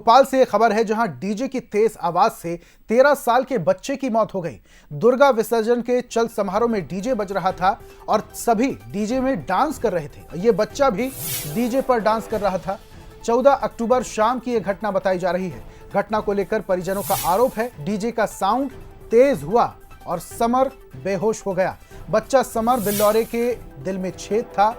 भोपाल से खबर है जहां डीजे की तेज आवाज से 13 साल के बच्चे की मौत हो गई। दुर्गा विसर्जन के चल समारोह में डीजे बज रहा था और सभी डीजे में डांस कर रहे थे। ये बच्चा भी डीजे पर डांस कर रहा था। 14 अक्टूबर शाम की यह घटना बताई जा रही है। घटना को लेकर परिजनों का आरोप है डीजे का साउंड तेज हुआ और समर बेहोश हो गया। बच्चा समर बिल्लौरे के दिल में छेद था।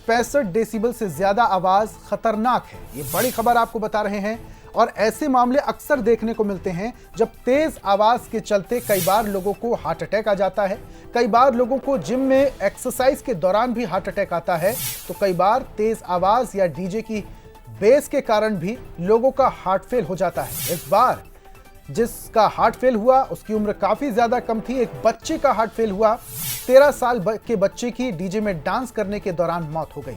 65 डेसिबल से ज्यादा आवाज खतरनाक है। ये बड़ी खबर आपको बता रहे हैं और ऐसे मामले अक्सर देखने को मिलते हैं जब तेज आवाज के चलते कई बार लोगों को हार्ट अटैक आ जाता है। कई बार लोगों को जिम में एक्सरसाइज के दौरान भी हार्ट अटैक आता है। तो कई बार तेज आवाज या डीजे की बेस के कारण भी लोगों का हार्ट फेल हो जाता है। इस बार जिसका हार्ट फेल हुआ उसकी उम्र काफी ज्यादा कम थी। एक बच्चे का हार्ट फेल हुआ। 13 साल के बच्चे की डीजे में डांस करने के दौरान मौत हो गई।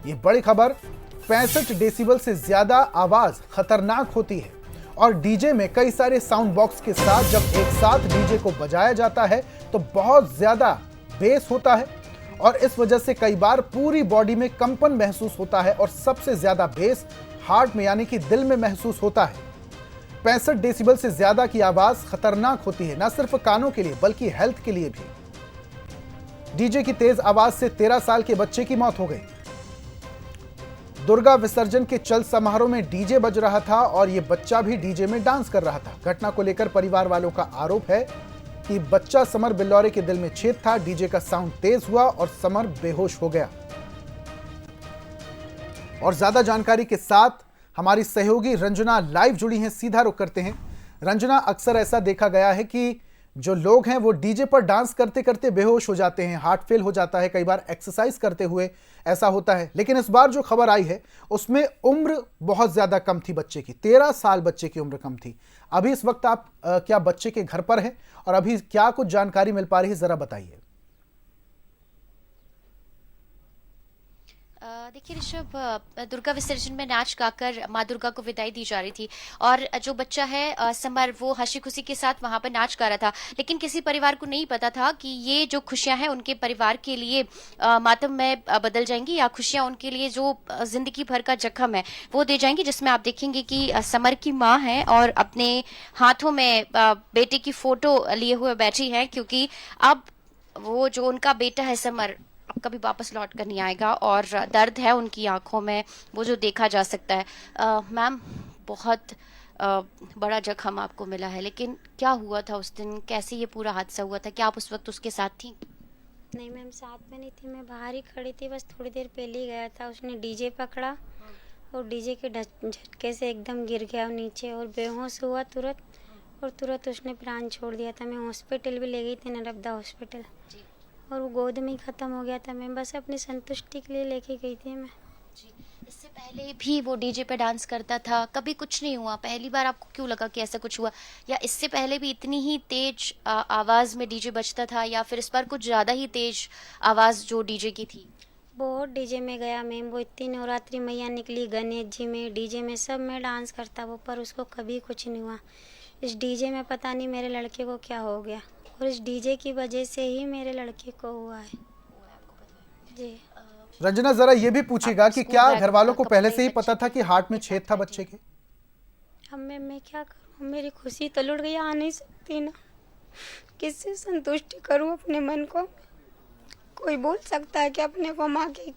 ये बड़ी खबर। 65 डेसिबल से ज्यादा आवाज खतरनाक होती है और डीजे में कई सारे साउंड बॉक्स के साथ जब एक साथ डीजे को बजाया जाता है तो बहुत ज्यादा बेस होता है और इस वजह से कई बार पूरी बॉडी में कंपन महसूस होता है और सबसे ज्यादा बेस हार्ट में यानी कि दिल में महसूस होता है। 65 डेसिबल से ज्यादा की आवाज खतरनाक होती है, न सिर्फ कानों के लिए बल्कि हेल्थ के लिए भी। डीजे की तेज आवाज से 13 साल के बच्चे की मौत हो गई। दुर्गा विसर्जन के चल समारोह में डीजे बज रहा था और यह बच्चा भी डीजे में डांस कर रहा था। घटना को लेकर परिवार वालों का आरोप है कि बच्चा समर बिल्लौरे के दिल में छेद था। डीजे का साउंड तेज हुआ और समर बेहोश हो गया। और ज्यादा जानकारी के साथ हमारी सहयोगी रंजना लाइव जुड़ी हैं। सीधा रुख करते हैं। रंजना, अक्सर ऐसा देखा गया है कि जो लोग हैं वो डीजे पर डांस करते करते बेहोश हो जाते हैं, हार्ट फेल हो जाता है, कई बार एक्सरसाइज करते हुए ऐसा होता है। लेकिन इस बार जो खबर आई है उसमें उम्र बहुत ज्यादा कम थी बच्चे की। 13 साल बच्चे की उम्र कम थी। अभी इस वक्त आप क्या बच्चे के घर पर हैं और अभी क्या कुछ जानकारी मिल पा रही है, जरा बताइए। देखिए ऋषभ, दुर्गा विसर्जन में नाच गाकर माँ दुर्गा को विदाई दी जा रही थी और जो बच्चा है समर, वो हंसी खुशी के साथ वहां पर नाच गा रहा था। लेकिन किसी परिवार को नहीं पता था कि ये जो खुशियां हैं उनके परिवार के लिए मातम में बदल जाएंगी या खुशियां उनके लिए जो जिंदगी भर का जख्म है वो दे जाएंगी। जिसमें आप देखेंगे कि समर की माँ है और अपने हाथों में बेटे की फोटो लिए हुए बैठी है, क्योंकि अब वो जो उनका बेटा है समर कभी वापस लौट कर नहीं आएगा और दर्द है उनकी आंखों में, वो जो देखा जा सकता है। मैम, बहुत बड़ा जख्म आपको मिला है, लेकिन क्या हुआ था उस दिन, कैसे ये पूरा हादसा हुआ था? क्या आप उस वक्त उसके साथ थी? नहीं मैम, साथ में नहीं थी, मैं बाहर ही खड़ी थी। बस थोड़ी देर पहले ही गया था। उसने डीजे पकड़ा और डीजे के झटके से एकदम गिर गया नीचे और बेहोश हुआ तुरंत, और तुरंत उसने प्राण छोड़ दिया था। मैं हॉस्पिटल भी ले गई थी, नर्मदा हॉस्पिटल, और वो गोद में ही ख़त्म हो गया था। मैं बस अपनी संतुष्टि के लिए लेके गई थी मैं। जी, इससे पहले भी वो डीजे पे डांस करता था, कभी कुछ नहीं हुआ? पहली बार आपको क्यों लगा कि ऐसा कुछ हुआ, या इससे पहले भी इतनी ही तेज आवाज में डीजे बजता था, या फिर इस बार कुछ ज्यादा ही तेज आवाज जो डीजे की थी? बहुत डीजे में गया मैम, वो इतनी नवरात्रि मैया निकली, गणेश जी में, डीजे में, सब में डांस करता वो, पर उसको कभी कुछ नहीं हुआ। इस डीजे में पता नहीं मेरे लड़के को क्या हो गया, और इस डीजे की वजह से ही मेरे लड़के को हुआ है। जी रंजना, जरा ये भी पूछेगा कि क्या घर वालों को पहले से ही पता था कि हार्ट में छेद था बच्चे के? अब मैं क्या करूँ, मेरी खुशी तो लुट गई, आ नहीं सकती ना, किससे संतुष्टि करूँ अपने मन को? कोई बोल सकता है कि अपने को माँ के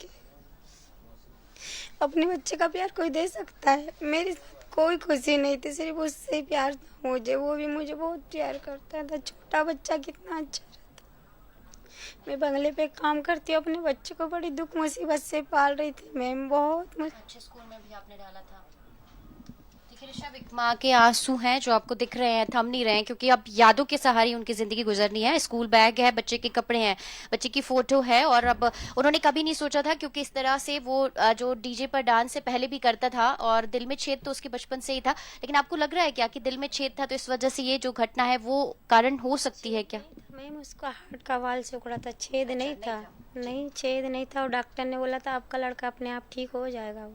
अपने बच्चे का प्यार कोई दे सकता है? मेरे साथ कोई खुशी नहीं थी, सिर्फ उससे प्यार था मुझे। वो भी मुझे बहुत प्यार करता था। छोटा बच्चा कितना अच्छा रहता। मैं बंगले पे काम करती हूँ, अपने बच्चे को बड़ी दुख मुसीबत से पाल रही थी मैम। बहुत अच्छे स्कूल में भी आपने डाला था। देखिए ऋषभ, एक माँ के आंसू हैं जो आपको दिख रहे हैं, थम नहीं रहे हैं, क्योंकि अब यादों के सहारे उनकी जिंदगी गुजरनी है। स्कूल बैग है, बच्चे के कपड़े हैं, बच्चे की फोटो है, और अब उन्होंने कभी नहीं सोचा था, क्योंकि इस तरह से वो जो डीजे पर डांस से पहले भी करता था और दिल में छेद तो उसके बचपन से ही था। लेकिन आपको लग रहा है क्या कि दिल में छेद था तो इस वजह से ये जो घटना है वो कारण हो सकती है क्या? मैम, उसका हार्ट का वाल से उखड़ा था, छेद नहीं था। नहीं, छेद नहीं था, और डॉक्टर ने बोला था आपका लड़का अपने आप ठीक हो जाएगा।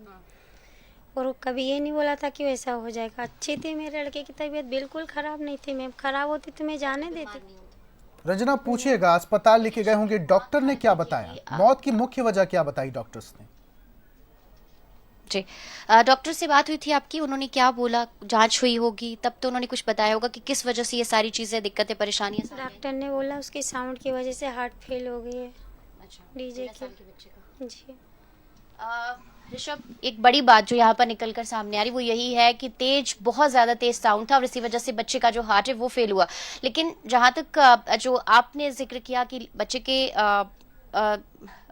और कभी ये नहीं बोला था कि वैसा हो जाएगा। अच्छी थी, मेरे लड़के की तबीयत बिल्कुल ख़राब नहीं थी मैम। ख़राब होती तो मैं जाने देती। रंजना, पूछिएगा, अस्पताल लेके गए होंगे, डॉक्टर ने क्या बताया? मौत की मुख्य वजह क्या बताई डॉक्टर्स ने? जी। डॉक्टर से बात हुई थी आपकी, उन्होंने क्या बोला? जांच हुई होगी तब तो उन्होंने कुछ बताया होगा कि किस वजह से ये सारी चीजें, दिक्कतें, परेशानियां सामने आई? डॉक्टर ने बोला उसके साउंड की वजह से हार्ट फेल हो गई है अच्छा, डीजे 13 साल की। के बच्चे का। जी। ऋषभ, एक बड़ी बात जो यहाँ पर निकल कर सामने आ रही वो यही है कि बहुत ज्यादा तेज साउंड था और इसी वजह से बच्चे का जो हार्ट है वो फेल हुआ। लेकिन जहां तक जो आपने जिक्र किया कि बच्चे के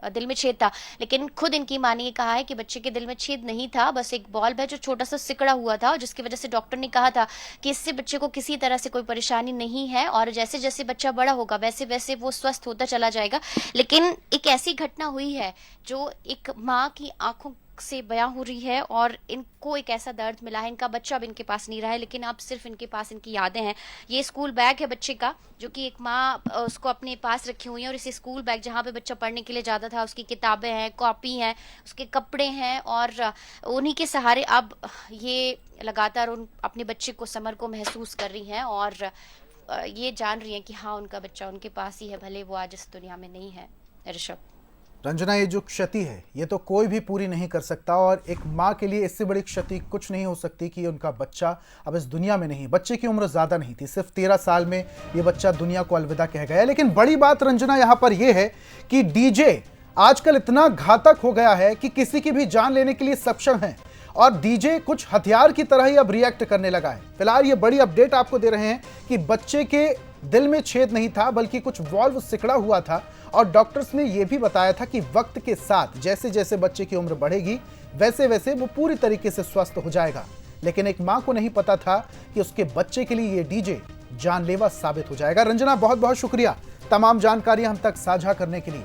दिल में छेद था, लेकिन खुद इनकी मां ने ये कहा है कि बच्चे के दिल में छेद नहीं था, बस एक बॉल्ब है जो छोटा सा सिकड़ा हुआ था, जिसकी वजह से डॉक्टर ने कहा था कि इससे बच्चे को किसी तरह से कोई परेशानी नहीं है और जैसे जैसे बच्चा बड़ा होगा वैसे वैसे वो स्वस्थ होता चला जाएगा। लेकिन एक ऐसी घटना हुई है जो एक माँ की आंखों से बयां हो रही है और इनको एक ऐसा दर्द मिला है। इनका बच्चा अब इनके पास नहीं रहा है, लेकिन अब सिर्फ इनके पास इनकी यादें हैं। ये स्कूल बैग है बच्चे का, जो कि एक माँ उसको अपने पास रखी हुई है, और इसी स्कूल बैग जहाँ पे बच्चा पढ़ने के लिए जाता था, उसकी किताबें हैं, कॉपी हैं, उसके कपड़े हैं, और उन्हीं के सहारे अब ये लगातार उन अपने बच्चे को, समर को महसूस कर रही हैं और ये जान रही हैं कि हाँ, उनका बच्चा उनके पास ही है, भले वो आज इस दुनिया में नहीं है। ऋषभ, रंजना, ये जो क्षति है ये तो कोई भी पूरी नहीं कर सकता, और एक माँ के लिए इससे बड़ी क्षति कुछ नहीं हो सकती कि उनका बच्चा अब इस दुनिया में नहीं। बच्चे की उम्र ज़्यादा नहीं थी, सिर्फ 13 साल में ये बच्चा दुनिया को अलविदा कह गया। लेकिन बड़ी बात रंजना यहाँ पर यह है कि डीजे आजकल इतना घातक हो गया है कि किसी की भी जान लेने के लिए सक्षम है, और डीजे कुछ हथियार की तरह ही अब रिएक्ट करने लगा है। फिलहाल ये बड़ी अपडेट आपको दे रहे हैं कि बच्चे के दिल में छेद नहीं था, बल्कि कुछ वाल्व सिकड़ा हुआ था, और डॉक्टर्स ने यह भी बताया था कि वक्त के साथ जैसे जैसे बच्चे की उम्र बढ़ेगी वैसे वैसे वो पूरी तरीके से स्वस्थ हो जाएगा। लेकिन एक मां को नहीं पता था कि उसके बच्चे के लिए ये डीजे जानलेवा साबित हो जाएगा। रंजना, बहुत बहुत शुक्रिया तमाम जानकारी हम तक साझा करने के लिए।